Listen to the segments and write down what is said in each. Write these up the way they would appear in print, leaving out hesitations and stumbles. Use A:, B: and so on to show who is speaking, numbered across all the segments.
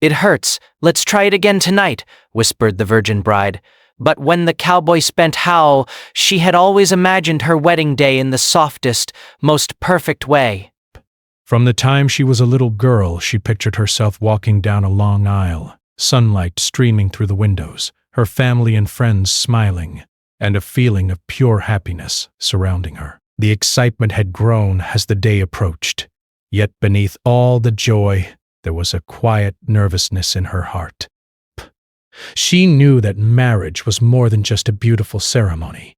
A: "It hurts. Let's try it again tonight," whispered the virgin bride. But when the cowboy spent how, she had always imagined her wedding day in the softest, most perfect way.
B: From the time she was a little girl, she pictured herself walking down a long aisle, sunlight streaming through the windows, her family and friends smiling, and a feeling of pure happiness surrounding her. The excitement had grown as the day approached, yet beneath all the joy, there was a quiet nervousness in her heart. She knew that marriage was more than just a beautiful ceremony.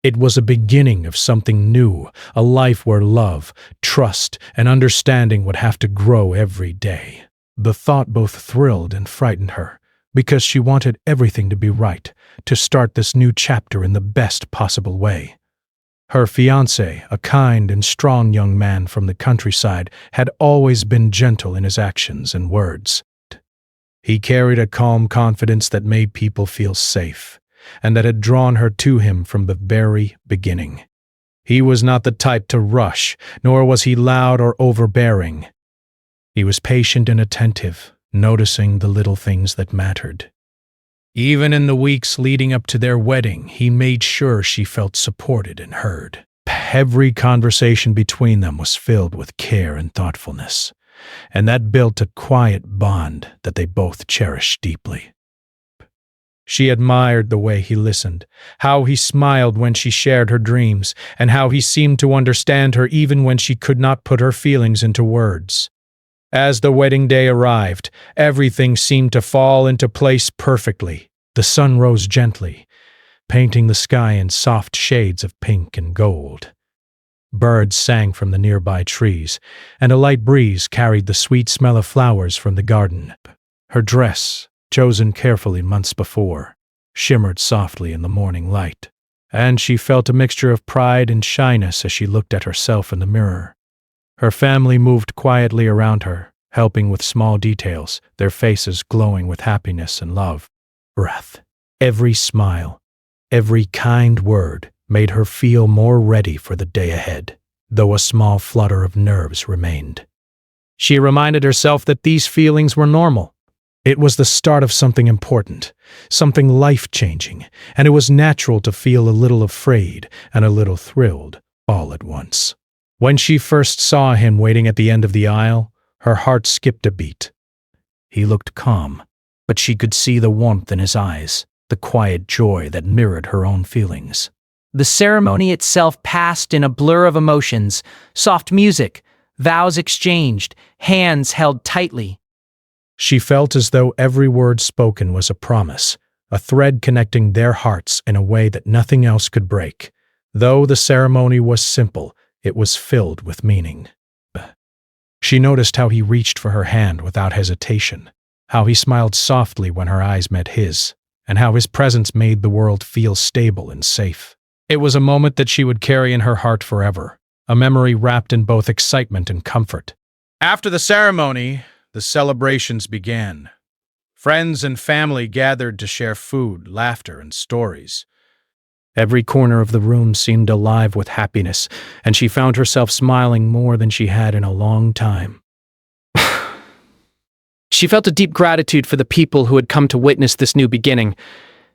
B: It was a beginning of something new, a life where love, trust, and understanding would have to grow every day. The thought both thrilled and frightened her, because she wanted everything to be right, to start this new chapter in the best possible way. Her fiancé, a kind and strong young man from the countryside, had always been gentle in his actions and words. He carried a calm confidence that made people feel safe, and that had drawn her to him from the very beginning. He was not the type to rush, nor was he loud or overbearing. He was patient and attentive, noticing the little things that mattered. Even in the weeks leading up to their wedding, he made sure she felt supported and heard. Every conversation between them was filled with care and thoughtfulness, and that built a quiet bond that they both cherished deeply. She admired the way he listened, how he smiled when she shared her dreams, and how he seemed to understand her even when she could not put her feelings into words. As the wedding day arrived, everything seemed to fall into place perfectly. The sun rose gently, painting the sky in soft shades of pink and gold. Birds sang from the nearby trees, and a light breeze carried the sweet smell of flowers from the garden. Her dress, chosen carefully months before, shimmered softly in the morning light, and she felt a mixture of pride and shyness as she looked at herself in the mirror. Her family moved quietly around her, helping with small details, their faces glowing with happiness and love. Breath. Every smile, every kind word made her feel more ready for the day ahead, though a small flutter of nerves remained. She reminded herself that these feelings were normal. It was the start of something important, something life-changing, and it was natural to feel a little afraid and a little thrilled all at once. When she first saw him waiting at the end of the aisle, her heart skipped a beat. He looked calm, but she could see the warmth in his eyes, the quiet joy that mirrored her own feelings.
A: The ceremony itself passed in a blur of emotions, soft music, vows exchanged, hands held tightly.
B: She felt as though every word spoken was a promise, a thread connecting their hearts in a way that nothing else could break. Though the ceremony was simple, it was filled with meaning. She noticed how he reached for her hand without hesitation, how he smiled softly when her eyes met his, and how his presence made the world feel stable and safe. It was a moment that she would carry in her heart forever, a memory wrapped in both excitement and comfort. After the ceremony, the celebrations began. Friends and family gathered to share food, laughter, and stories. Every corner of the room seemed alive with happiness, and she found herself smiling more than she had in a long time. She felt a deep gratitude for the people who had come to witness this new beginning,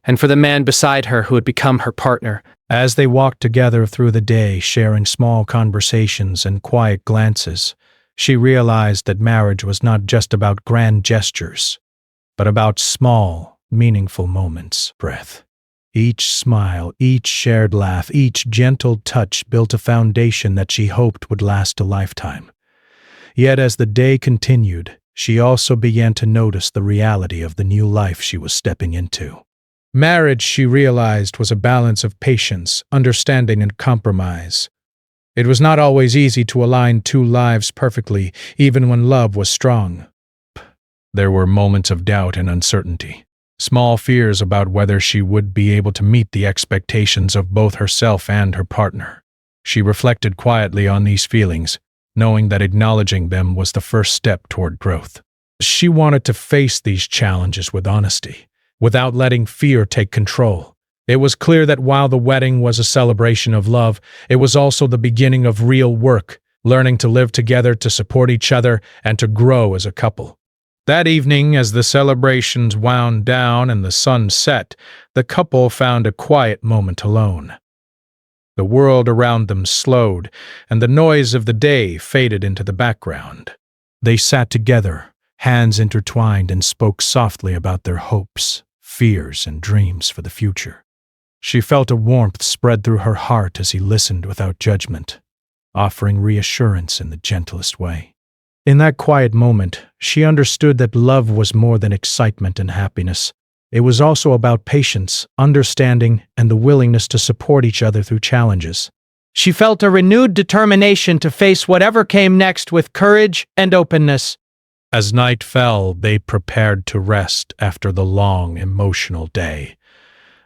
B: and for the man beside her who had become her partner. As they walked together through the day, sharing small conversations and quiet glances, she realized that marriage was not just about grand gestures, but about small, meaningful moments. Breath. Each smile, each shared laugh, each gentle touch built a foundation that she hoped would last a lifetime. Yet as the day continued, she also began to notice the reality of the new life she was stepping into. Marriage, she realized, was a balance of patience, understanding, and compromise. It was not always easy to align two lives perfectly, even when love was strong. There were moments of doubt and uncertainty, small fears about whether she would be able to meet the expectations of both herself and her partner. She reflected quietly on these feelings, knowing that acknowledging them was the first step toward growth. She wanted to face these challenges with honesty, without letting fear take control. It was clear that while the wedding was a celebration of love, it was also the beginning of real work, learning to live together, to support each other, and to grow as a couple. That evening, as the celebrations wound down and the sun set, the couple found a quiet moment alone. The world around them slowed, and the noise of the day faded into the background. They sat together, hands intertwined, and spoke softly about their hopes, fears, and dreams for the future. She felt a warmth spread through her heart as he listened without judgment, offering reassurance in the gentlest way. In that quiet moment, she understood that love was more than excitement and happiness. It was also about patience, understanding, and the willingness to support each other through challenges.
A: She felt a renewed determination to face whatever came next with courage and openness.
B: As night fell, they prepared to rest after the long, emotional day.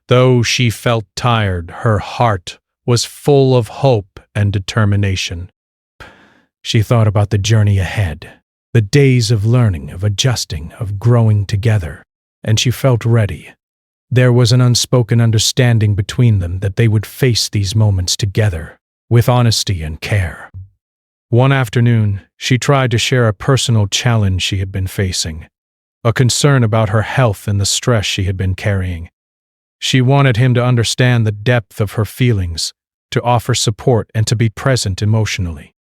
B: Though she felt tired, her heart was full of hope and determination. She thought about the journey ahead, the days of learning, of adjusting, of growing together, and she felt ready. There was an unspoken understanding between them that they would face these moments together, with honesty and care. One afternoon, she tried to share a personal challenge she had been facing, a concern about her health and the stress she had been carrying. She wanted him to understand the depth of her feelings, to offer support, and to be present emotionally.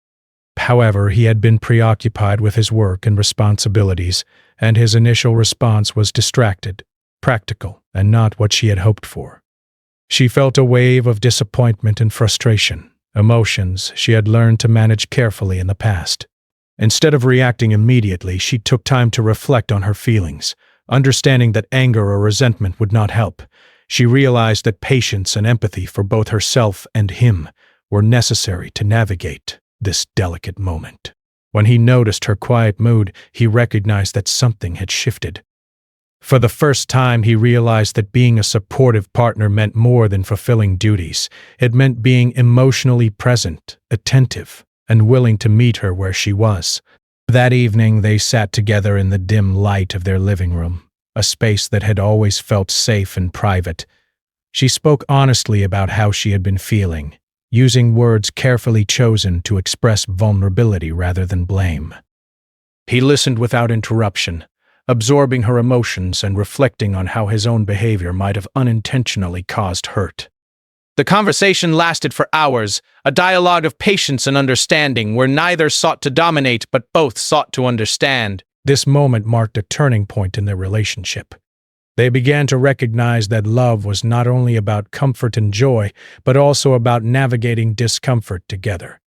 B: However, he had been preoccupied with his work and responsibilities, and his initial response was distracted, practical, and not what she had hoped for. She felt a wave of disappointment and frustration, emotions she had learned to manage carefully in the past. Instead of reacting immediately, she took time to reflect on her feelings, understanding that anger or resentment would not help. She realized that patience and empathy for both herself and him were necessary to navigate this delicate moment. When he noticed her quiet mood, he recognized that something had shifted. For the first time, he realized that being a supportive partner meant more than fulfilling duties. It meant being emotionally present, attentive, and willing to meet her where she was. That evening, they sat together in the dim light of their living room, a space that had always felt safe and private. She spoke honestly about how she had been feeling, using words carefully chosen to express vulnerability rather than blame. He listened without interruption, absorbing her emotions and reflecting on how his own behavior might have unintentionally caused hurt. The conversation lasted for hours, a dialogue of patience and understanding where neither sought to dominate but both sought to understand. This moment marked a turning point in their relationship. They began to recognize that love was not only about comfort and joy, but also about navigating discomfort together,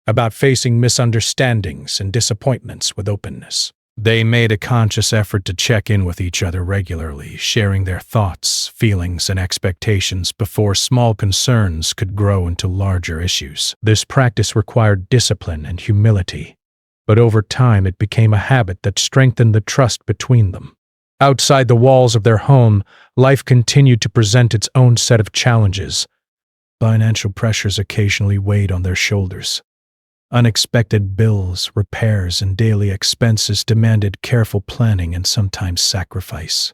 B: about facing misunderstandings and disappointments with openness. They made a conscious effort to check in with each other regularly, sharing their thoughts, feelings, and expectations before small concerns could grow into larger issues. This practice required discipline and humility, but over time it became a habit that strengthened the trust between them. Outside the walls of their home, life continued to present its own set of challenges. Financial pressures occasionally weighed on their shoulders. Unexpected bills, repairs, and daily expenses demanded careful planning and sometimes sacrifice.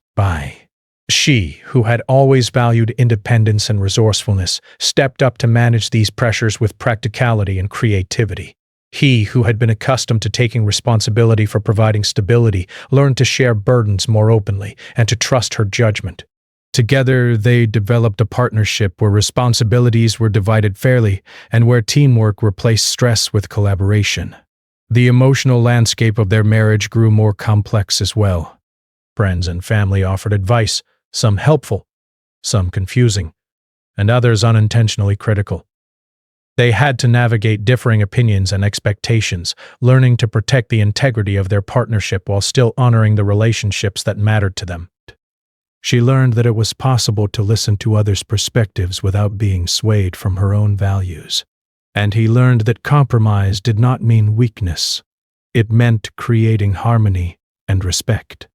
B: She, who had always valued independence and resourcefulness, stepped up to manage these pressures with practicality and creativity. He, who had been accustomed to taking responsibility for providing stability, learned to share burdens more openly and to trust her judgment. Together, they developed a partnership where responsibilities were divided fairly and where teamwork replaced stress with collaboration. The emotional landscape of their marriage grew more complex as well. Friends and family offered advice, some helpful, some confusing, and others unintentionally critical. They had to navigate differing opinions and expectations, learning to protect the integrity of their partnership while still honoring the relationships that mattered to them. She learned that it was possible to listen to others' perspectives without being swayed from her own values. And he learned that compromise did not mean weakness. It meant creating harmony and respect.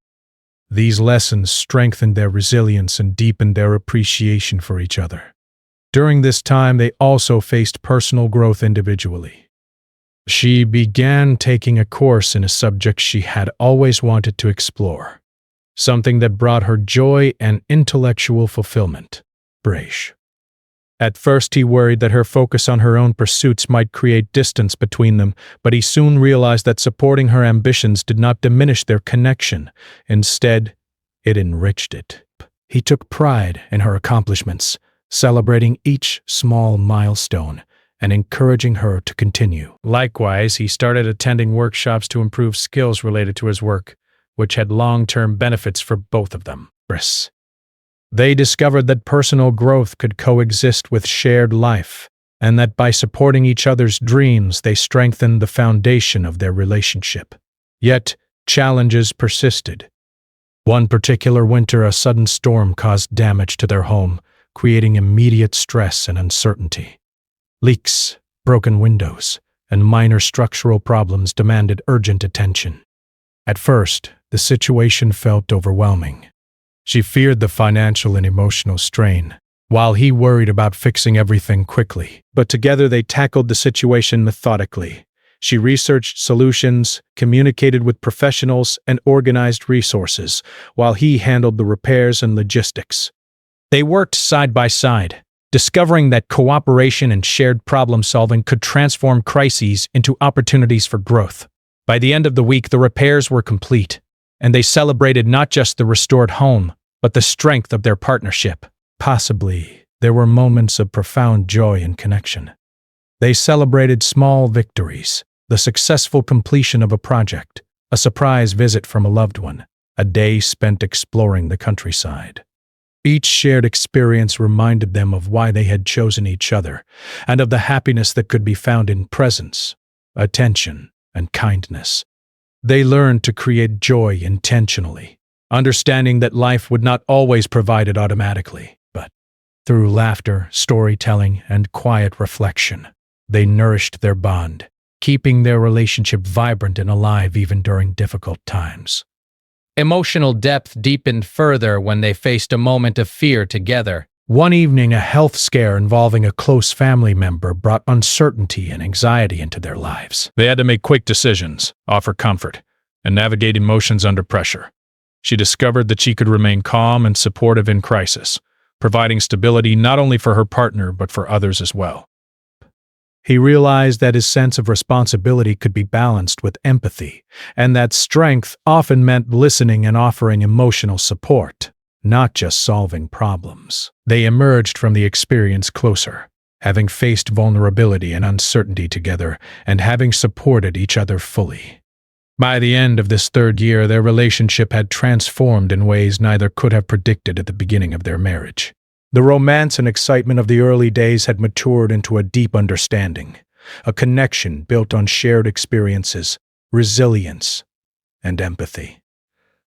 B: These lessons strengthened their resilience and deepened their appreciation for each other. During this time, they also faced personal growth individually. She began taking a course in a subject she had always wanted to explore, something that brought her joy and intellectual fulfillment. At first he worried that her focus on her own pursuits might create distance between them, but he soon realized that supporting her ambitions did not diminish their connection. Instead, it enriched it. He took pride in her accomplishments, celebrating each small milestone and encouraging her to continue. Likewise, he started attending workshops to improve skills related to his work, which had long-term benefits for both of them. They discovered that personal growth could coexist with shared life, and that by supporting each other's dreams, they strengthened the foundation of their relationship. Yet, challenges persisted. One particular winter, a sudden storm caused damage to their home, creating immediate stress and uncertainty. Leaks, broken windows, and minor structural problems demanded urgent attention. At first, the situation felt overwhelming. She feared the financial and emotional strain, while he worried about fixing everything quickly. But together they tackled the situation methodically. She researched solutions, communicated with professionals, and organized resources, while he handled the repairs and logistics. They worked side by side, discovering that cooperation and shared problem-solving could transform crises into opportunities for growth. By the end of the week, the repairs were complete, and they celebrated not just the restored home, but the strength of their partnership. Possibly, there were moments of profound joy and connection. They celebrated small victories, the successful completion of a project, a surprise visit from a loved one, a day spent exploring the countryside. Each shared experience reminded them of why they had chosen each other, and of the happiness that could be found in presence, attention, and kindness. They learned to create joy intentionally, understanding that life would not always provide it automatically, but through laughter, storytelling, and quiet reflection, they nourished their bond, keeping their relationship vibrant and alive even during difficult times. Emotional depth deepened further when they faced a moment of fear together. One evening, a health scare involving a close family member brought uncertainty and anxiety into their lives. They had to make quick decisions, offer comfort, and navigate emotions under pressure. She discovered that she could remain calm and supportive in crisis, providing stability not only for her partner but for others as well. He realized that his sense of responsibility could be balanced with empathy, and that strength often meant listening and offering emotional support, not just solving problems. They emerged from the experience closer, having faced vulnerability and uncertainty together, and having supported each other fully. By the end of this third year, their relationship had transformed in ways neither could have predicted at the beginning of their marriage. The romance and excitement of the early days had matured into a deep understanding, a connection built on shared experiences, resilience, and empathy.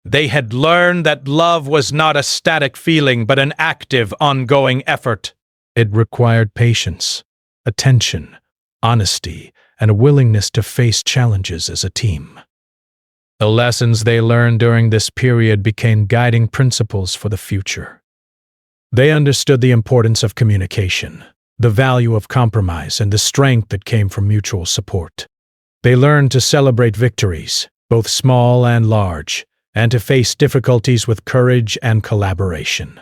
B: They had learned that love was not a static feeling but an active, ongoing effort. It required patience, attention, honesty, and a willingness to face challenges as a team. The lessons they learned during this period became guiding principles for the future. They understood the importance of communication, the value of compromise, and the strength that came from mutual support. They learned to celebrate victories, both small and large, and to face difficulties with courage and collaboration.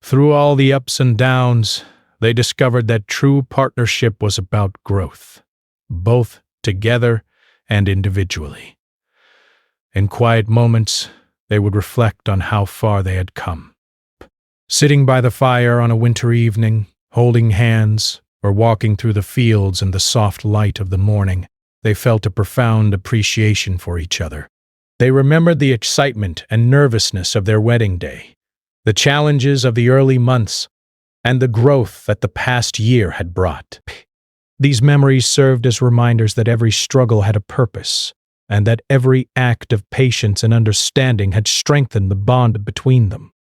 B: Through all the ups and downs, they discovered that true partnership was about growth, both together and individually. In quiet moments, they would reflect on how far they had come. Sitting by the fire on a winter evening, holding hands, or walking through the fields in the soft light of the morning, they felt a profound appreciation for each other. They remembered the excitement and nervousness of their wedding day, the challenges of the early months, and the growth that the past year had brought. These memories served as reminders that every struggle had a purpose, and that every act of patience and understanding had strengthened the bond between them.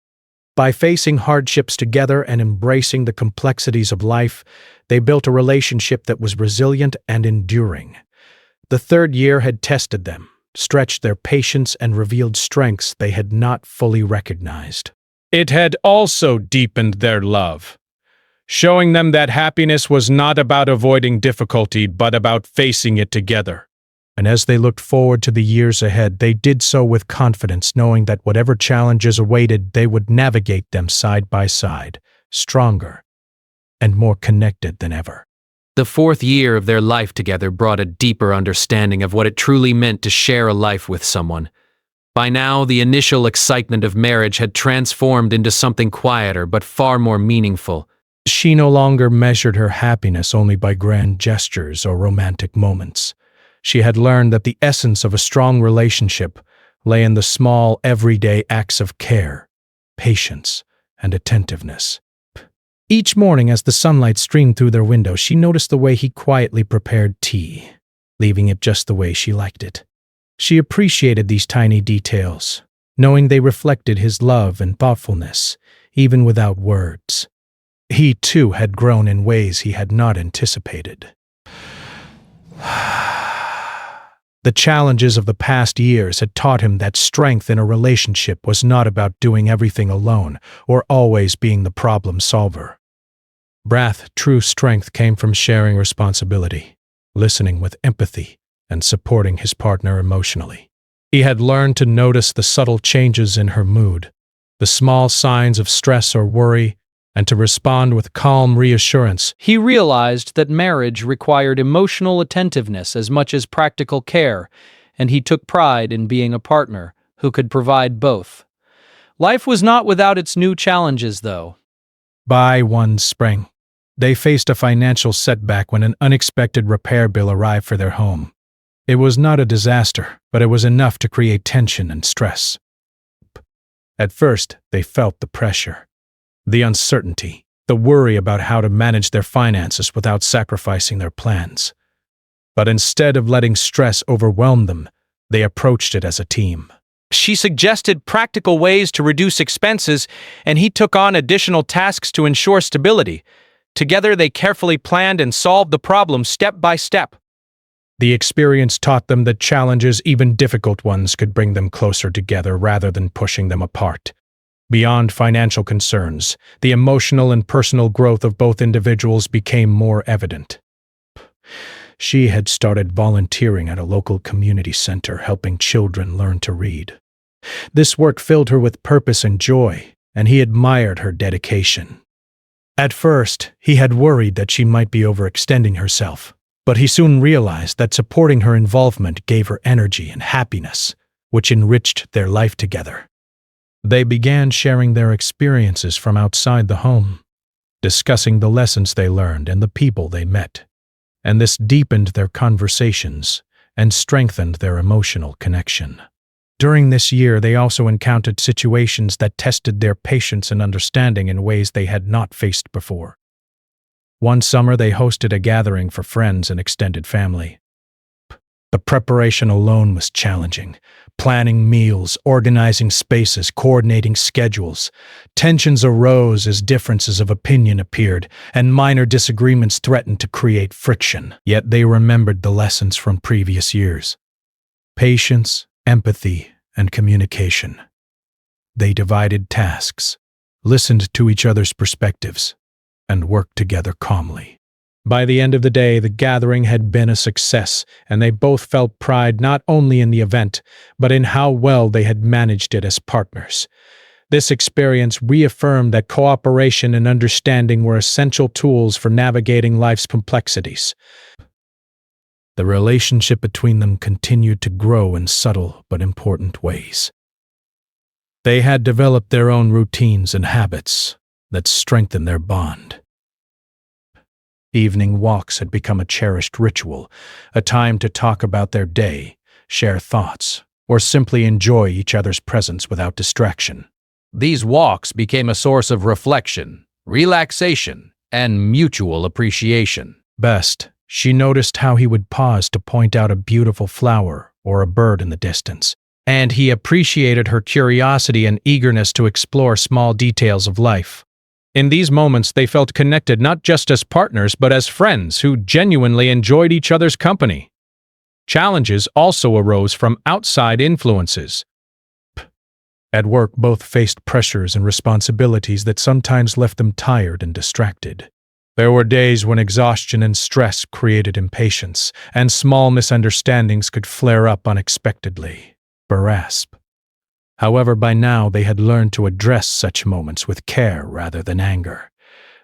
B: By facing hardships together and embracing the complexities of life, they built a relationship that was resilient and enduring. The third year had tested them, stretched their patience, and revealed strengths they had not fully recognized. It had also deepened their love, showing them that happiness was not about avoiding difficulty but about facing it together. And as they looked forward to the years ahead, they did so with confidence, knowing that whatever challenges awaited, they would navigate them side by side, stronger and more connected than ever.
A: The fourth year of their life together brought a deeper understanding of what it truly meant to share a life with someone. By now, the initial excitement of marriage had transformed into something quieter but far more meaningful.
B: She no longer measured her happiness only by grand gestures or romantic moments. She had learned that the essence of a strong relationship lay in the small, everyday acts of care, patience, and attentiveness. Each morning as the sunlight streamed through their window, she noticed the way he quietly prepared tea, leaving it just the way she liked it. She appreciated these tiny details, knowing they reflected his love and thoughtfulness, even without words. He, too, had grown in ways he had not anticipated. The challenges of the past years had taught him that strength in a relationship was not about doing everything alone or always being the problem solver. True strength came from sharing responsibility, listening with empathy, and supporting his partner emotionally. He had learned to notice the subtle changes in her mood, the small signs of stress or worry, and to respond with calm reassurance.
A: He realized that marriage required emotional attentiveness as much as practical care, and he took pride in being a partner who could provide both. Life was not without its new challenges, though.
B: By one spring, they faced a financial setback when an unexpected repair bill arrived for their home. It was not a disaster, but it was enough to create tension and stress. At first, they felt the pressure, the uncertainty, the worry about how to manage their finances without sacrificing their plans. But instead of letting stress overwhelm them, they approached it as a team.
A: She suggested practical ways to reduce expenses, and he took on additional tasks to ensure stability. Together, they carefully planned and solved the problem step by step.
B: The experience taught them that challenges, even difficult ones, could bring them closer together rather than pushing them apart. Beyond financial concerns, the emotional and personal growth of both individuals became more evident. She had started volunteering at a local community center, helping children learn to read. This work filled her with purpose and joy, and he admired her dedication. At first, he had worried that she might be overextending herself, but he soon realized that supporting her involvement gave her energy and happiness, which enriched their life together. They began sharing their experiences from outside the home, discussing the lessons they learned and the people they met, and this deepened their conversations and strengthened their emotional connection. During this year, they also encountered situations that tested their patience and understanding in ways they had not faced before. One summer, they hosted a gathering for friends and extended family. The preparation alone was challenging. Planning meals, organizing spaces, coordinating schedules. Tensions arose as differences of opinion appeared, and minor disagreements threatened to create friction. Yet they remembered the lessons from previous years. Patience, empathy, and communication. They divided tasks, listened to each other's perspectives, and worked together calmly. By the end of the day, the gathering had been a success, and they both felt pride not only in the event, but in how well they had managed it as partners. This experience reaffirmed that cooperation and understanding were essential tools for navigating life's complexities. The relationship between them continued to grow in subtle but important ways. They had developed their own routines and habits that strengthened their bond. Evening walks had become a cherished ritual, a time to talk about their day, share thoughts, or simply enjoy each other's presence without distraction.
A: These walks became a source of reflection, relaxation, and mutual appreciation.
B: Best, she noticed how he would pause to point out a beautiful flower or a bird in the distance, and he appreciated her curiosity and eagerness to explore small details of life. In these moments, they felt connected not just as partners, but as friends who genuinely enjoyed each other's company. Challenges also arose from outside influences. At work, both faced pressures and responsibilities that sometimes left them tired and distracted. There were days when exhaustion and stress created impatience, and small misunderstandings could flare up unexpectedly. Berasp. However, by now they had learned to address such moments with care rather than anger.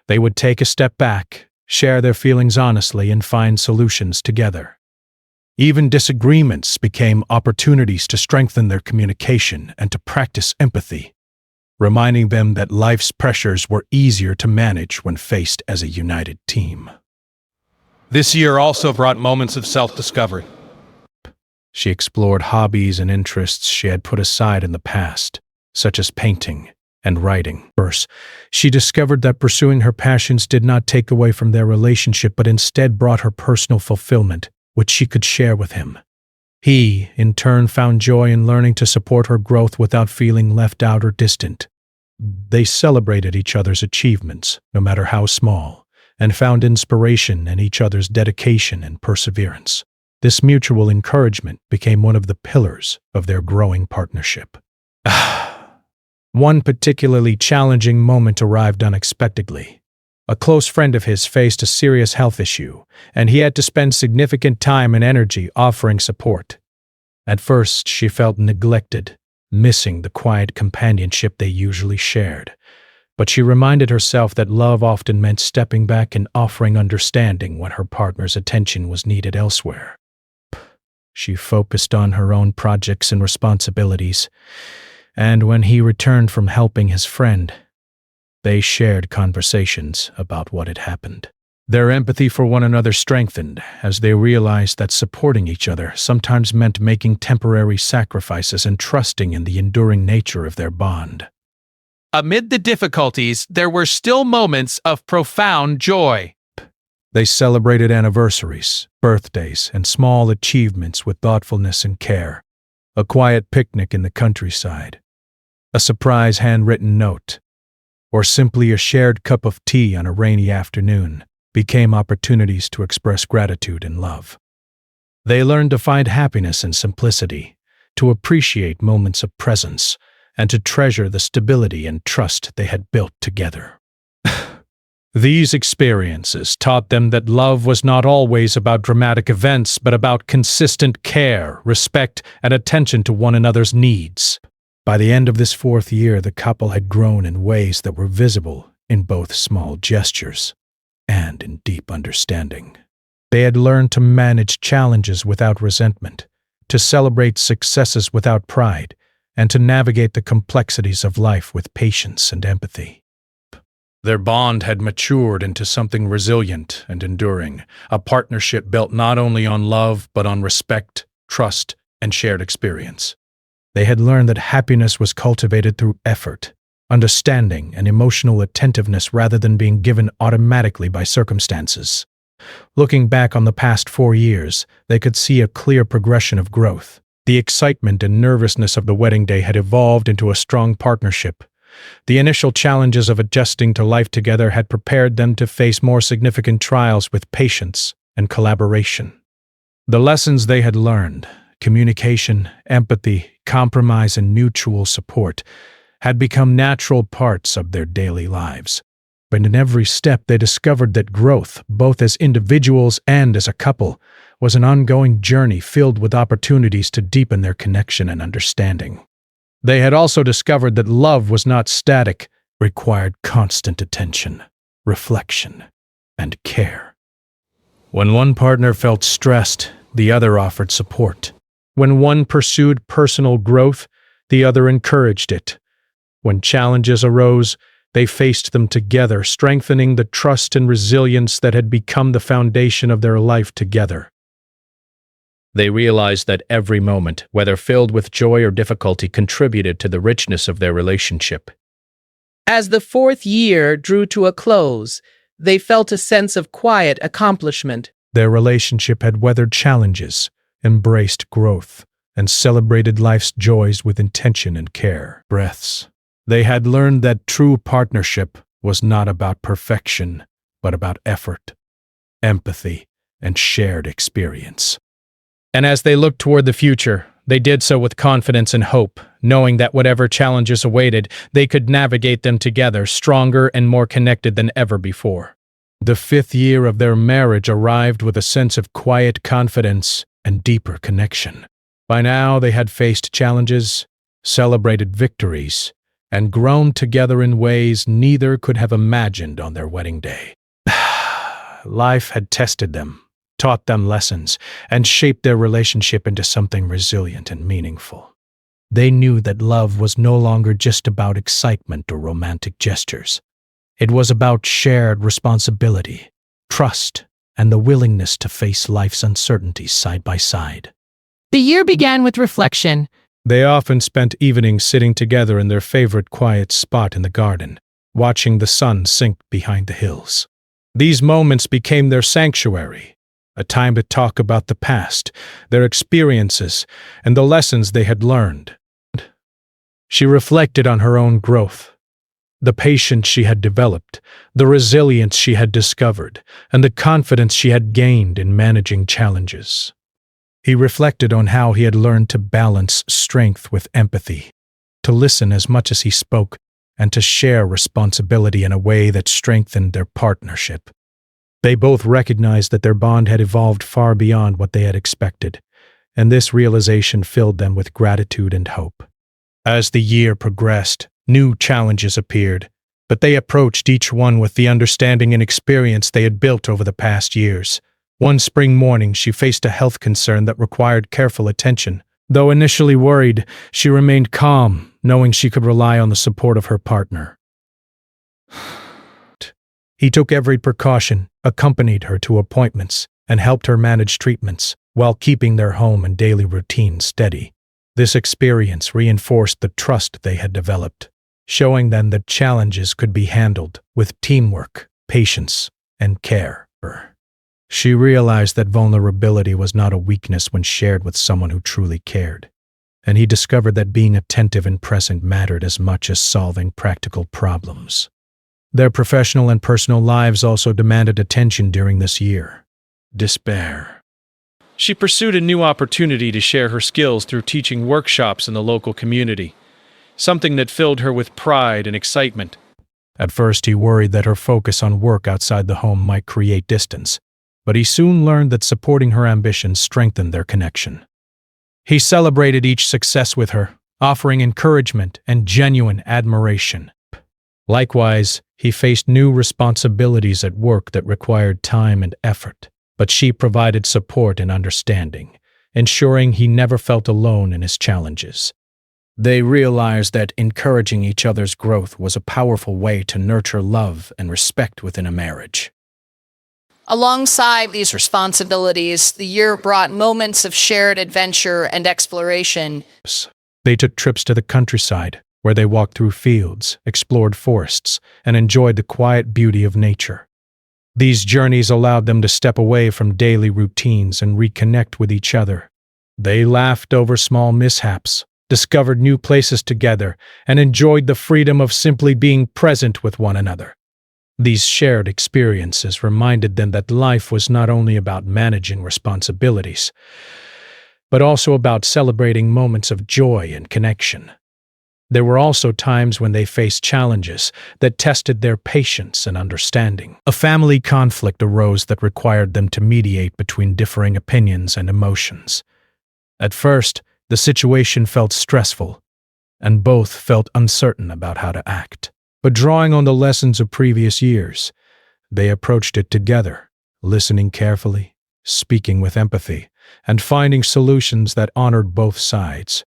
B: They would take a step back, share their feelings honestly, and find solutions together. Even disagreements became opportunities to strengthen their communication and to practice empathy, reminding them that life's pressures were easier to manage when faced as a united team.
C: This year also brought moments of self-discovery.
B: She explored hobbies and interests she had put aside in the past, such as painting and writing. First, she discovered that pursuing her passions did not take away from their relationship, but instead brought her personal fulfillment, which she could share with him. He, in turn, found joy in learning to support her growth without feeling left out or distant. They celebrated each other's achievements, no matter how small, and found inspiration in each other's dedication and perseverance. This mutual encouragement became one of the pillars of their growing partnership. One particularly challenging moment arrived unexpectedly. A close friend of his faced a serious health issue, and he had to spend significant time and energy offering support. At first, she felt neglected, missing the quiet companionship they usually shared. But she reminded herself that love often meant stepping back and offering understanding when her partner's attention was needed elsewhere. She focused on her own projects and responsibilities, and when he returned from helping his friend, they shared conversations about what had happened. Their empathy for one another strengthened as they realized that supporting each other sometimes meant making temporary sacrifices and trusting in the enduring nature of their bond.
A: Amid the difficulties, there were still moments of profound joy.
B: They celebrated anniversaries, birthdays, and small achievements with thoughtfulness and care. A quiet picnic in the countryside, a surprise handwritten note, or simply a shared cup of tea on a rainy afternoon became opportunities to express gratitude and love. They learned to find happiness in simplicity, to appreciate moments of presence, and to treasure the stability and trust they had built together. These experiences taught them that love was not always about dramatic events, but about consistent care, respect, and attention to one another's needs. By the end of this 4th year, the couple had grown in ways that were visible in both small gestures and in deep understanding. They had learned to manage challenges without resentment, to celebrate successes without pride, and to navigate the complexities of life with patience and empathy. Their bond had matured into something resilient and enduring, a partnership built not only on love but on respect, trust, and shared experience. They had learned that happiness was cultivated through effort, understanding, and emotional attentiveness rather than being given automatically by circumstances. Looking back on the past 4 years, they could see a clear progression of growth. The excitement and nervousness of the wedding day had evolved into a strong partnership. The initial challenges of adjusting to life together had prepared them to face more significant trials with patience and collaboration. The lessons they had learned, communication, empathy, compromise, and mutual support, had become natural parts of their daily lives. But in every step they discovered that growth, both as individuals and as a couple, was an ongoing journey filled with opportunities to deepen their connection and understanding. They had also discovered that love was not static, required constant attention, reflection, and care. When one partner felt stressed, the other offered support. When one pursued personal growth, the other encouraged it. When challenges arose, they faced them together, strengthening the trust and resilience that had become the foundation of their life together. They realized that every moment, whether filled with joy or difficulty, contributed to the richness of their relationship.
D: As the 4th year drew to a close, they felt a sense of quiet accomplishment.
B: Their relationship had weathered challenges, embraced growth, and celebrated life's joys with intention and care. Breaths. They had learned that true partnership was not about perfection, but about effort, empathy, and shared experience. And as they looked toward the future, they did so with confidence and hope, knowing that whatever challenges awaited, they could navigate them together, stronger and more connected than ever before. The 5th year of their marriage arrived with a sense of quiet confidence and deeper connection. By now, they had faced challenges, celebrated victories, and grown together in ways neither could have imagined on their wedding day. Life had tested them, taught them lessons, and shaped their relationship into something resilient and meaningful. They knew that love was no longer just about excitement or romantic gestures. It was about shared responsibility, trust, and the willingness to face life's uncertainties side by side.
E: The year began with reflection.
B: They often spent evenings sitting together in their favorite quiet spot in the garden, watching the sun sink behind the hills. These moments became their sanctuary, a time to talk about the past, their experiences, and the lessons they had learned. She reflected on her own growth, the patience she had developed, the resilience she had discovered, and the confidence she had gained in managing challenges. He reflected on how he had learned to balance strength with empathy, to listen as much as he spoke, and to share responsibility in a way that strengthened their partnership. They both recognized that their bond had evolved far beyond what they had expected, and this realization filled them with gratitude and hope. As the year progressed, new challenges appeared, but they approached each one with the understanding and experience they had built over the past years. One spring morning, she faced a health concern that required careful attention. Though initially worried, she remained calm, knowing she could rely on the support of her partner. He took every precaution, accompanied her to appointments, and helped her manage treatments, while keeping their home and daily routine steady. This experience reinforced the trust they had developed, showing them that challenges could be handled with teamwork, patience, and care. She realized that vulnerability was not a weakness when shared with someone who truly cared, and he discovered that being attentive and present mattered as much as solving practical problems. Their professional and personal lives also demanded attention during this year. Despair.
C: She pursued a new opportunity to share her skills through teaching workshops in the local community, something that filled her with pride and excitement.
B: At first, he worried that her focus on work outside the home might create distance, but he soon learned that supporting her ambitions strengthened their connection. He celebrated each success with her, offering encouragement and genuine admiration. Likewise, he faced new responsibilities at work that required time and effort, but she provided support and understanding, ensuring he never felt alone in his challenges. They realized that encouraging each other's growth was a powerful way to nurture love and respect within a marriage.
E: Alongside these responsibilities, the year brought moments of shared adventure and exploration.
B: They took trips to the countryside, where they walked through fields, explored forests, and enjoyed the quiet beauty of nature. These journeys allowed them to step away from daily routines and reconnect with each other. They laughed over small mishaps, discovered new places together, and enjoyed the freedom of simply being present with one another. These shared experiences reminded them that life was not only about managing responsibilities, but also about celebrating moments of joy and connection. There were also times when they faced challenges that tested their patience and understanding. A family conflict arose that required them to mediate between differing opinions and emotions. At first, the situation felt stressful, and both felt uncertain about how to act. But drawing on the lessons of previous years, they approached it together, listening carefully, speaking with empathy, and finding solutions that honored both sides.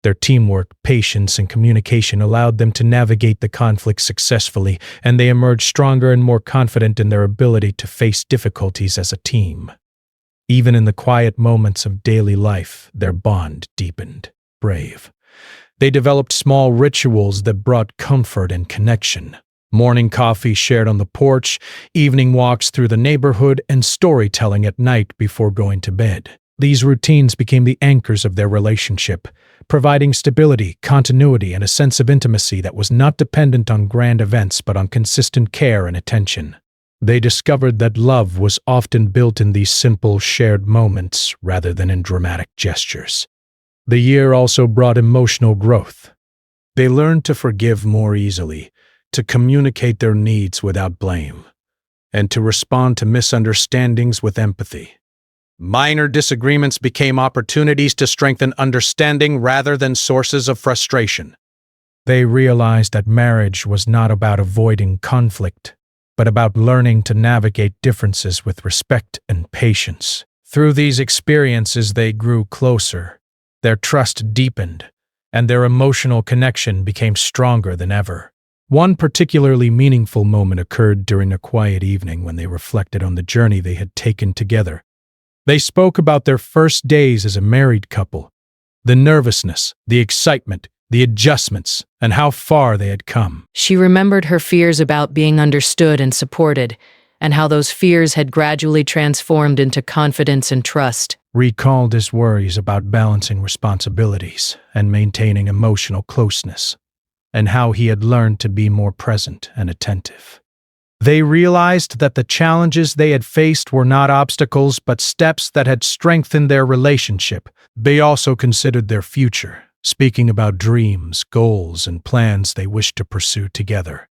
B: Their teamwork, patience, and communication allowed them to navigate the conflict successfully, and they emerged stronger and more confident in their ability to face difficulties as a team. Even in the quiet moments of daily life, their bond deepened. Brave. They developed small rituals that brought comfort and connection. Morning coffee shared on the porch, evening walks through the neighborhood, and storytelling at night before going to bed. These routines became the anchors of their relationship, providing stability, continuity, and a sense of intimacy that was not dependent on grand events but on consistent care and attention. They discovered that love was often built in these simple, shared moments rather than in dramatic gestures. The year also brought emotional growth. They learned to forgive more easily, to communicate their needs without blame, and to respond to misunderstandings with empathy. Minor disagreements became opportunities to strengthen understanding rather than sources of frustration. They realized that marriage was not about avoiding conflict, but about learning to navigate differences with respect and patience. Through these experiences, they grew closer, their trust deepened, and their emotional connection became stronger than ever. One particularly meaningful moment occurred during a quiet evening when they reflected on the journey they had taken together. They spoke about their first days as a married couple, the nervousness, the excitement, the adjustments, and how far they had come.
F: She remembered her fears about being understood and supported, and how those fears had gradually transformed into confidence and trust.
B: Recalled his worries about balancing responsibilities and maintaining emotional closeness, and how he had learned to be more present and attentive. They realized that the challenges they had faced were not obstacles but steps that had strengthened their relationship. They also considered their future, speaking about dreams, goals, and plans they wished to pursue together.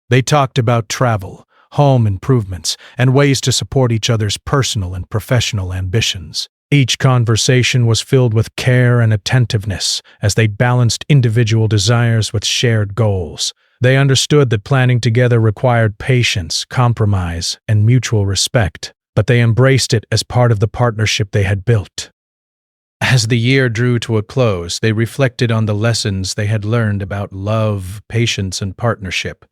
B: They talked about travel, home improvements, and ways to support each other's personal and professional ambitions. Each conversation was filled with care and attentiveness as they balanced individual desires with shared goals. They understood that planning together required patience, compromise, and mutual respect, but they embraced it as part of the partnership they had built. As the year drew to a close, they reflected on the lessons they had learned about love, patience, and partnership.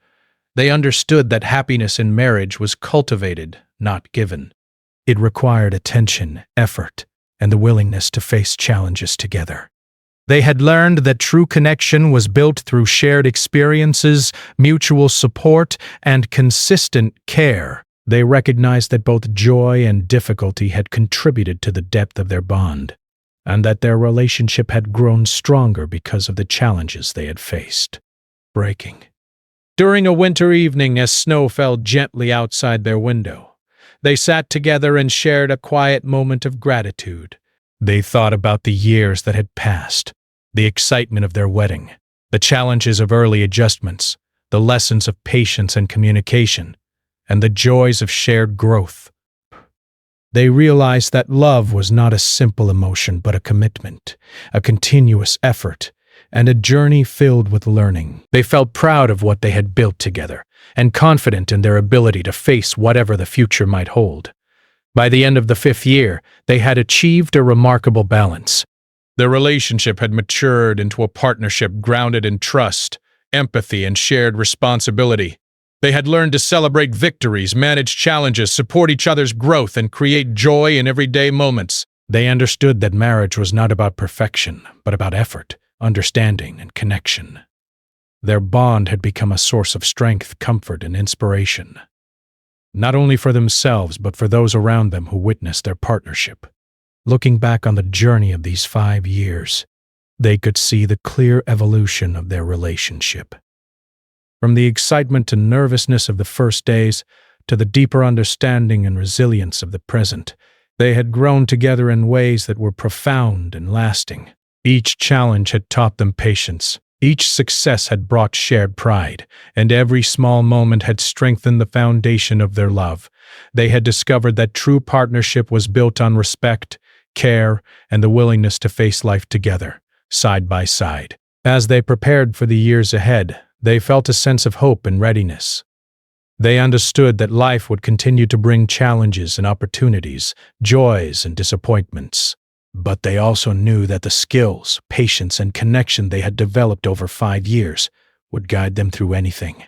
B: They understood that happiness in marriage was cultivated, not given. It required attention, effort, and the willingness to face challenges together. They had learned that true connection was built through shared experiences, mutual support, and consistent care. They recognized that both joy and difficulty had contributed to the depth of their bond, and that their relationship had grown stronger because of the challenges they had faced. Breaking. During a winter evening, as snow fell gently outside their window, they sat together and shared a quiet moment of gratitude. They thought about the years that had passed, the excitement of their wedding, the challenges of early adjustments, the lessons of patience and communication, and the joys of shared growth. They realized that love was not a simple emotion but a commitment, a continuous effort, and a journey filled with learning. They felt proud of what they had built together and confident in their ability to face whatever the future might hold. By the end of the 5th year, they had achieved a remarkable balance. Their relationship had matured into a partnership grounded in trust, empathy, and shared responsibility. They had learned to celebrate victories, manage challenges, support each other's growth, and create joy in everyday moments. They understood that marriage was not about perfection, but about effort, understanding, and connection. Their bond had become a source of strength, comfort, and inspiration, not only for themselves but for those around them who witnessed their partnership. Looking back on the journey of these 5 years, they could see the clear evolution of their relationship. From the excitement and nervousness of the first days to the deeper understanding and resilience of the present, they had grown together in ways that were profound and lasting. Each challenge had taught them patience, each success had brought shared pride, and every small moment had strengthened the foundation of their love. They had discovered that true partnership was built on respect, care, and the willingness to face life together, side by side. As they prepared for the years ahead, they felt a sense of hope and readiness. They understood that life would continue to bring challenges and opportunities, joys and disappointments. But they also knew that the skills, patience, and connection they had developed over 5 years would guide them through anything.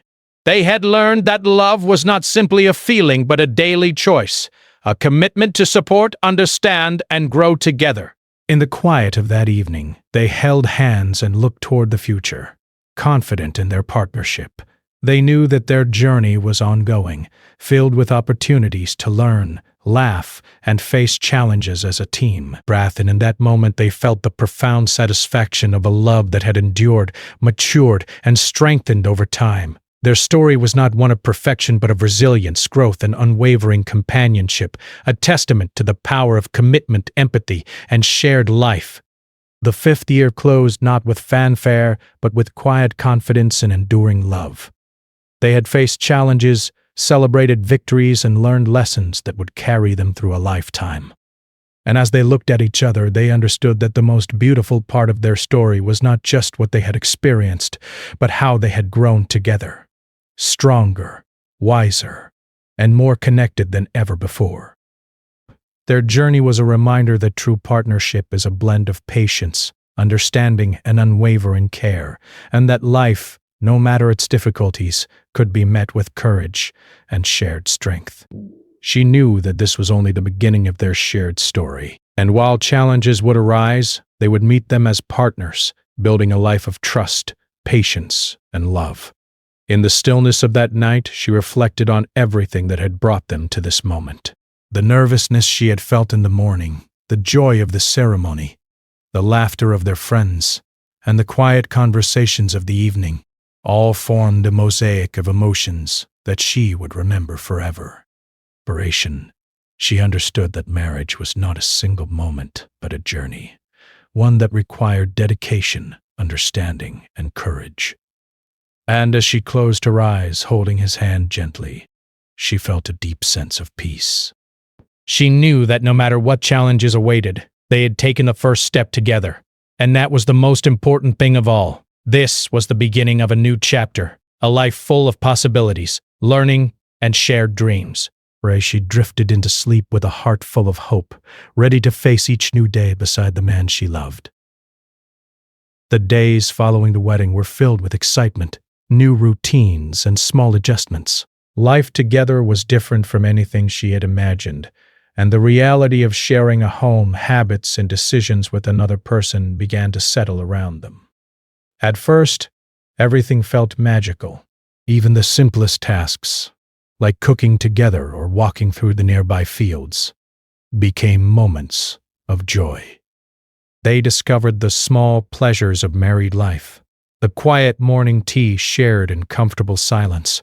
B: They had learned that love was not simply a feeling but a daily choice, a commitment to support, understand, and grow together. In the quiet of that evening, they held hands and looked toward the future, confident in their partnership. They knew that their journey was ongoing, filled with opportunities to learn, laugh, and face challenges as a team. And in that moment they felt the profound satisfaction of a love that had endured, matured, and strengthened over time. Their story was not one of perfection but of resilience, growth, and unwavering companionship, a testament to the power of commitment, empathy, and shared life. The 5th year closed not with fanfare, but with quiet confidence and enduring love. They had faced challenges, celebrated victories, and learned lessons that would carry them through a lifetime. And as they looked at each other, they understood that the most beautiful part of their story was not just what they had experienced, but how they had grown together, stronger, wiser, and more connected than ever before. Their journey was a reminder that true partnership is a blend of patience, understanding, and unwavering care, and that life, no matter its difficulties, could be met with courage and shared strength. She knew that this was only the beginning of their shared story, and while challenges would arise, they would meet them as partners, building a life of trust, patience, and love. In the stillness of that night, she reflected on everything that had brought them to this moment. The nervousness she had felt in the morning, the joy of the ceremony, the laughter of their friends, and the quiet conversations of the evening, all formed a mosaic of emotions that she would remember forever. She understood that marriage was not a single moment, but a journey, one that required dedication, understanding, and courage. And as she closed her eyes, holding his hand gently, she felt a deep sense of peace. She knew that no matter what challenges awaited, they had taken the first step together, and that was the most important thing of all. This was the beginning of a new chapter, a life full of possibilities, learning, and shared dreams. As she drifted into sleep with a heart full of hope, ready to face each new day beside the man she loved. The days following the wedding were filled with excitement, new routines, and small adjustments. Life together was different from anything she had imagined, and the reality of sharing a home, habits, and decisions with another person began to settle around them. At first, everything felt magical, even the simplest tasks, like cooking together or walking through the nearby fields, became moments of joy. They discovered the small pleasures of married life, the quiet morning tea shared in comfortable silence,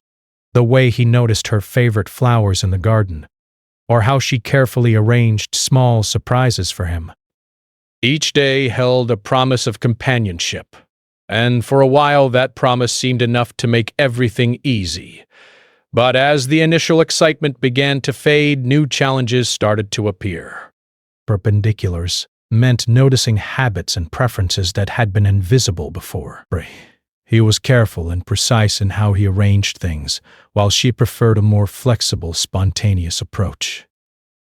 B: the way he noticed her favorite flowers in the garden, or how she carefully arranged small surprises for him.
C: Each day held a promise of companionship, and for a while that promise seemed enough to make everything easy. But as the initial excitement began to fade, new challenges started to appear.
B: Perpendiculars meant noticing habits and preferences that had been invisible before. He was careful and precise in how he arranged things, while she preferred a more flexible, spontaneous approach.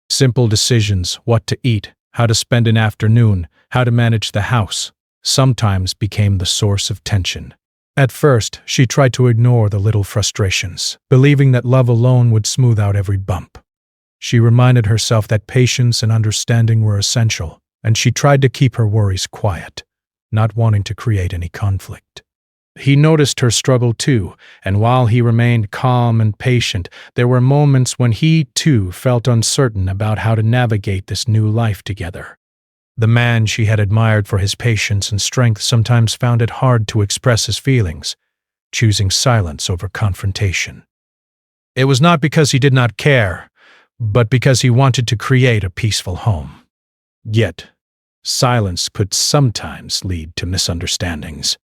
B: Simple decisions, what to eat, how to spend an afternoon, how to manage the house, sometimes became the source of tension. At first, she tried to ignore the little frustrations, believing that love alone would smooth out every bump. She reminded herself that patience and understanding were essential, and she tried to keep her worries quiet, not wanting to create any conflict. He noticed her struggle too, and while he remained calm and patient, there were moments when he too felt uncertain about how to navigate this new life together. The man she had admired for his patience and strength sometimes found it hard to express his feelings, choosing silence over confrontation. It was not because he did not care, but because he wanted to create a peaceful home. Yet, silence could sometimes lead to misunderstandings.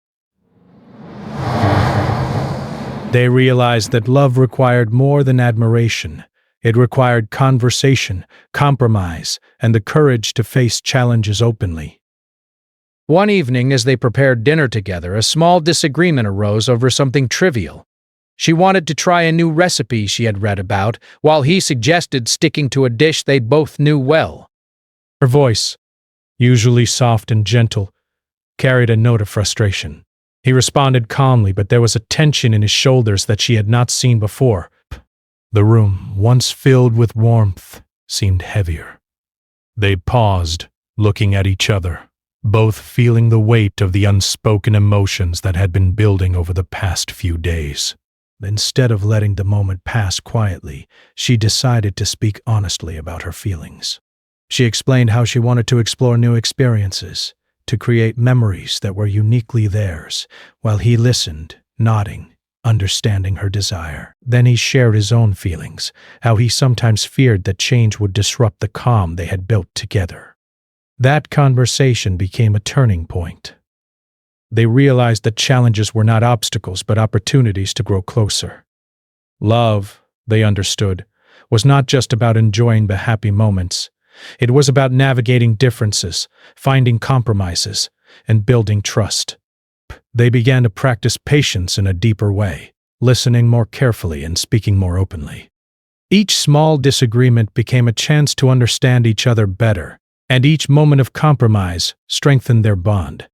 B: They realized that love required more than admiration. It required conversation, compromise, and the courage to face challenges openly.
C: One evening, as they prepared dinner together, a small disagreement arose over something trivial. She wanted to try a new recipe she had read about, while he suggested sticking to a dish they both knew well.
B: Her voice, usually soft and gentle, carried a note of frustration. He responded calmly, but there was a tension in his shoulders that she had not seen before. The room, once filled with warmth, seemed heavier. They paused, looking at each other, both feeling the weight of the unspoken emotions that had been building over the past few days. Instead of letting the moment pass quietly, she decided to speak honestly about her feelings. She explained how she wanted to explore new experiences, to create memories that were uniquely theirs, while he listened, nodding, understanding her desire. Then he shared his own feelings, how he sometimes feared that change would disrupt the calm they had built together. That conversation became a turning point. They realized that challenges were not obstacles but opportunities to grow closer. Love, they understood, was not just about enjoying the happy moments. It was about navigating differences, finding compromises, and building trust. They began to practice patience in a deeper way, listening more carefully and speaking more openly. Each small disagreement became a chance to understand each other better, and each moment of compromise strengthened their bond.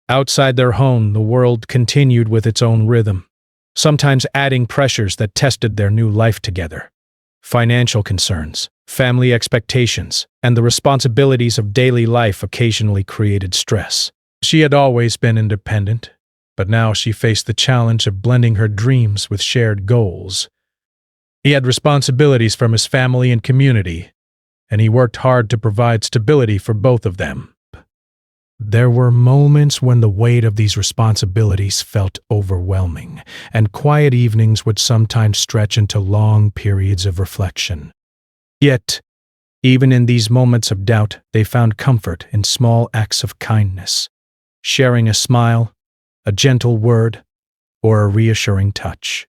B: Outside their home, the world continued with its own rhythm, sometimes adding pressures that tested their new life together. Financial concerns, family expectations, and the responsibilities of daily life occasionally created stress. She had always been independent, but now she faced the challenge of blending her dreams with shared goals. He had responsibilities from his family and community, and he worked hard to provide stability for both of them. There were moments when the weight of these responsibilities felt overwhelming, and quiet evenings would sometimes stretch into long periods of reflection. Yet, even in these moments of doubt, they found comfort in small acts of kindness, sharing a smile, a gentle word, or a reassuring touch.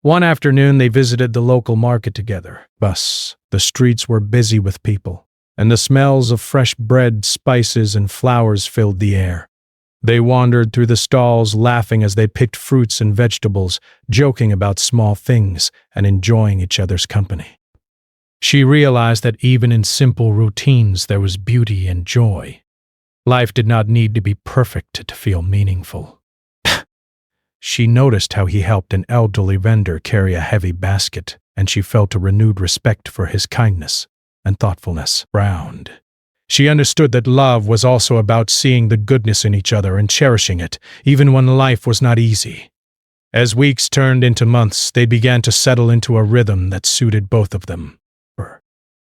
B: One afternoon, they visited the local market together. The streets were busy with people, and the smells of fresh bread, spices, and flowers filled the air. They wandered through the stalls, laughing as they picked fruits and vegetables, joking about small things, and enjoying each other's company. She realized that even in simple routines there was beauty and joy. Life did not need to be perfect to feel meaningful. She noticed how he helped an elderly vendor carry a heavy basket, and she felt a renewed respect for his kindness and thoughtfulness. She understood that love was also about seeing the goodness in each other and cherishing it, even when life was not easy. As weeks turned into months, they began to settle into a rhythm that suited both of them.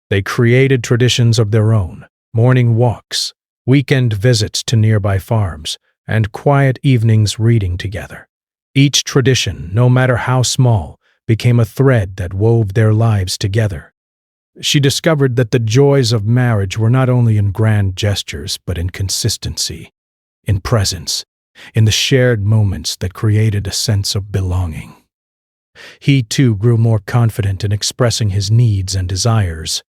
B: They created traditions of their own, morning walks, weekend visits to nearby farms, and quiet evenings reading together. Each tradition, no matter how small, became a thread that wove their lives together. She discovered that the joys of marriage were not only in grand gestures, but in consistency, in presence, in the shared moments that created a sense of belonging. He, too, grew more confident in expressing his needs and desires,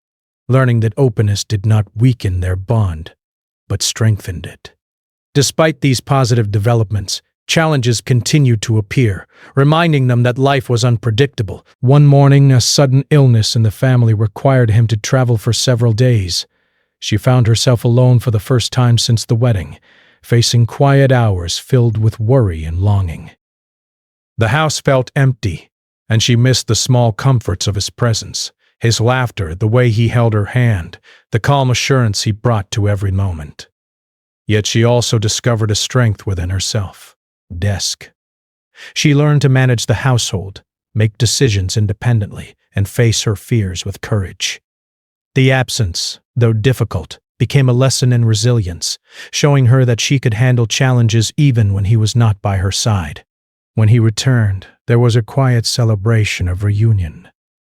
B: learning that openness did not weaken their bond, but strengthened it. Despite these positive developments, challenges continued to appear, reminding them that life was unpredictable. One morning, a sudden illness in the family required him to travel for several days. She found herself alone for the first time since the wedding, facing quiet hours filled with worry and longing. The house felt empty, and she missed the small comforts of his presence, his laughter, the way he held her hand, the calm assurance he brought to every moment. Yet she also discovered a strength within herself. She learned to manage the household, make decisions independently, and face her fears with courage. The absence, though difficult, became a lesson in resilience, showing her that she could handle challenges even when he was not by her side. When he returned, there was a quiet celebration of reunion.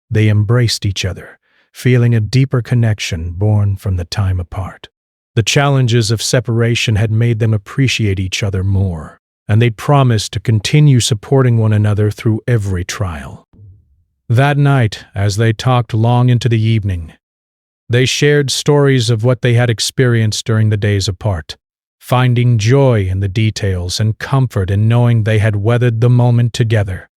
B: They embraced each other, feeling a deeper connection born from the time apart. The challenges of separation had made them appreciate each other more, and they promised to continue supporting one another through every trial. That night, as they talked long into the evening, they shared stories of what they had experienced during the days apart, finding joy in the details and comfort in knowing they had weathered the moment together.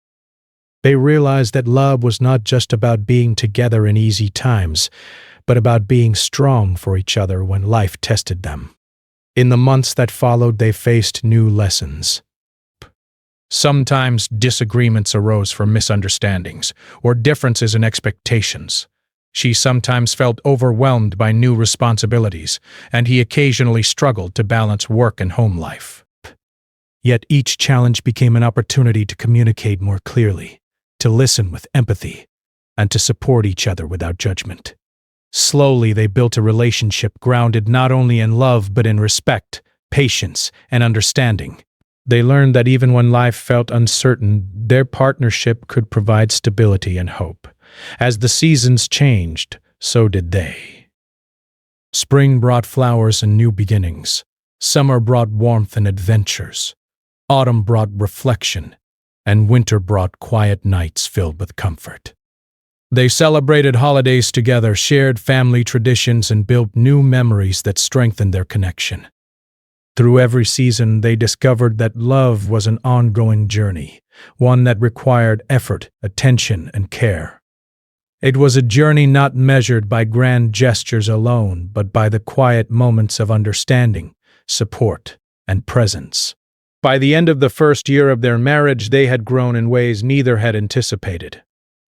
B: They realized that love was not just about being together in easy times, but about being strong for each other when life tested them. In the months that followed, they faced new lessons. Sometimes disagreements arose from misunderstandings or differences in expectations. She sometimes felt overwhelmed by new responsibilities, and he occasionally struggled to balance work and home life. Yet each challenge became an opportunity to communicate more clearly, to listen with empathy, and to support each other without judgment. Slowly, they built a relationship grounded not only in love but in respect, patience, and understanding. They learned that even when life felt uncertain, their partnership could provide stability and hope. As the seasons changed, so did they. Spring brought flowers and new beginnings. Summer brought warmth and adventures. Autumn brought reflection, and winter brought quiet nights filled with comfort. They celebrated holidays together, shared family traditions, and built new memories that strengthened their connection. Through every season, they discovered that love was an ongoing journey, one that required effort, attention, and care. It was a journey not measured by grand gestures alone, but by the quiet moments of understanding, support, and presence. By the end of the first year of their marriage, they had grown in ways neither had anticipated.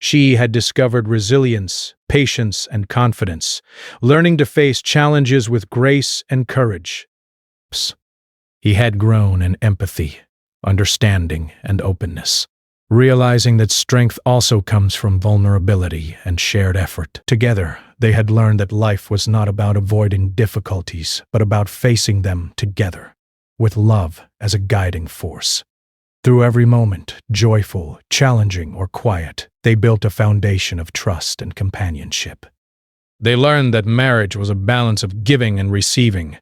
B: She had discovered resilience, patience, and confidence, learning to face challenges with grace and courage. He had grown in empathy, understanding, and openness, realizing that strength also comes from vulnerability and shared effort. Together, they had learned that life was not about avoiding difficulties, but about facing them together, with love as a guiding force. Through every moment, joyful, challenging, or quiet, they built a foundation of trust and companionship. They learned that marriage was a balance of giving and receiving,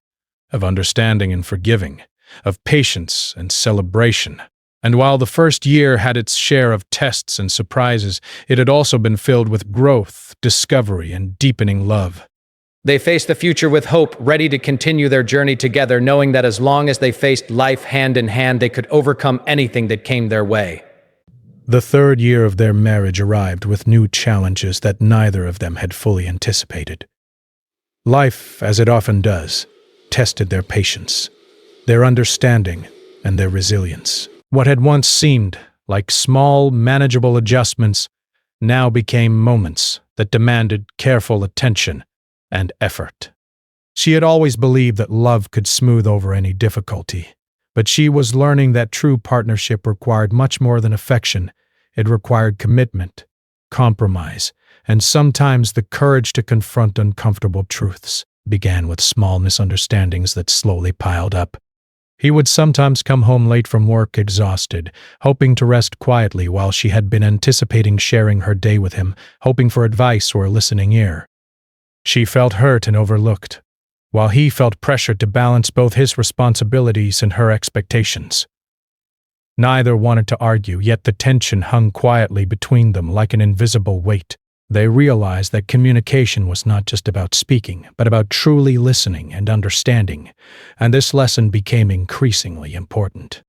B: of understanding and forgiving, of patience and celebration. And while the first year had its share of tests and surprises, it had also been filled with growth, discovery, and deepening love.
A: They faced the future with hope, ready to continue their journey together, knowing that as long as they faced life hand in hand, they could overcome anything that came their way.
B: The third year of their marriage arrived with new challenges that neither of them had fully anticipated. Life, as it often does, tested their patience, their understanding, and their resilience. What had once seemed like small, manageable adjustments now became moments that demanded careful attention and effort. She had always believed that love could smooth over any difficulty, but she was learning that true partnership required much more than affection. It required commitment, compromise, and sometimes the courage to confront uncomfortable truths. Began with small misunderstandings that slowly piled up. He would sometimes come home late from work exhausted, hoping to rest quietly while she had been anticipating sharing her day with him, hoping for advice or a listening ear. She felt hurt and overlooked, while he felt pressured to balance both his responsibilities and her expectations. Neither wanted to argue, yet the tension hung quietly between them like an invisible weight. They realized that communication was not just about speaking, but about truly listening and understanding, and this lesson became increasingly important.